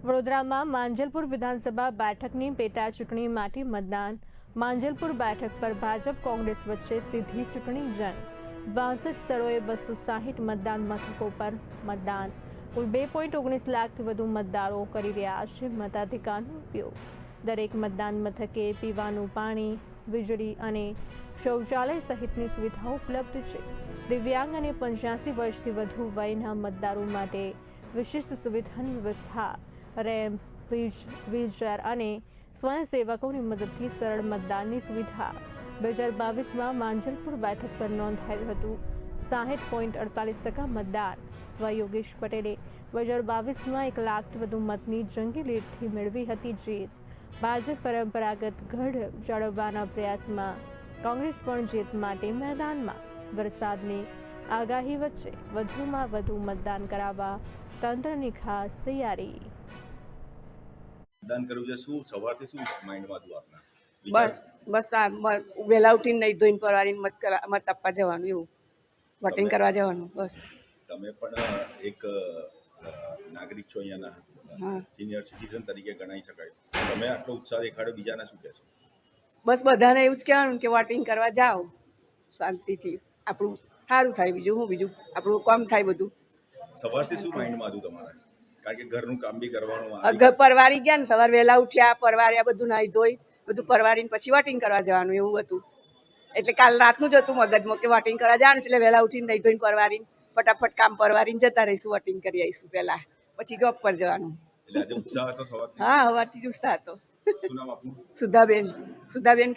વડોદરામાં માંજલપુર વિધાનસભા બેઠકની પેટા ચૂંટણી માટે મતદાન. માંજલપુર બેઠક પર ભાજપ કોંગ્રેસ વચ્ચે સીધી ચૂંટણી જંગ. 62 સ્થળોએ 260 મતદાન મથકો પર મતદાન. કુલ 2.19 લાખથી વધુ મતદારો કરી રહ્યા છે મતાધિકારનો ઉપયોગ. દરેક મતદાન મથકે પીવાનું પાણી, વીજળી અને શૌચાલય સહિતની સુવિધાઓ ઉપલબ્ધ છે. દિવ્યાંગ અને 85 વર્ષથી વધુ વયના મતદારો માટે વિશિષ્ટ સુવિધાની વ્યવસ્થા. રેમ્પ, વ્હીલચેર અને સ્વયંસેવકોની મદદથી સરળ મતદાનની સુવિધા. 2022માં માંજલપુર બેઠક પર નોંધાયું હતું 60.48% મતદાન. યોગેશ પટેલે 2022માં 1 લાખથી વધુ મતની જંગી લીડથી મેળવી હતી જીત. ભાજપ પરંપરાગત ગઢ જાળવવાના પ્રયાસમાં, કોંગ્રેસ પણ જીત માટે મેદાનમાં. વરસાદની આગાહી વચ્ચે વધુમાં વધુ મતદાન કરાવવા તંત્રની ખાસ તૈયારી. મતદાન કર્યું છે, શું સવારથી શું માઇન્ડમાં હતું આપના? બસ આ વહેલા ઉઠીને નહીં ધોઈને પરવારીને મત આપવા જવાનું, એવું વોટિંગ કરવા જવાનું. બસ તમે પણ એક નાગરિક છો, અહીંયાના સિનિયર સિટીઝન તરીકે ગણાઈ શકાય. તમે આટલો ઉત્સાહ દેખાડો, બીજાને શું કહેશો? બસ બધાને એવું જ કહેવાનું કે વોટિંગ કરવા જાઓ શાંતિથી, આપણું સારું થાય. બીજું આપણું કામ થાય બધું. સવારથી શું માઇન્ડમાં હતું તમારા? કારણ કે ઘરનું કામ બી કરવાનું. પરવારી ગયા ને, સવાર વહેલા ઉઠ્યા, પરવાર્યા, બધું નાહી ધોઈ બધું પરવારીને પછી વોટિંગ કરવા જવાનું, એવું હતું. એટલે કાલ રાતનું જ હતું મગજમાં કે વોટિંગ કરવા જવાનું, એટલે વહેલા ઉઠીને નહીં ધોઈને પરવારીને ફટાફટ કામ પરવારીને જતા રહીશું, વોટિંગ કરી આવીશું પહેલા, પછી જોબ પર જવાનું. એટલે આજે ઉત્સાહ હતો સવારથી? હા, સવારથી જ ઉત્સાહ હતો. શું નામ આપનું? સુધાબેન.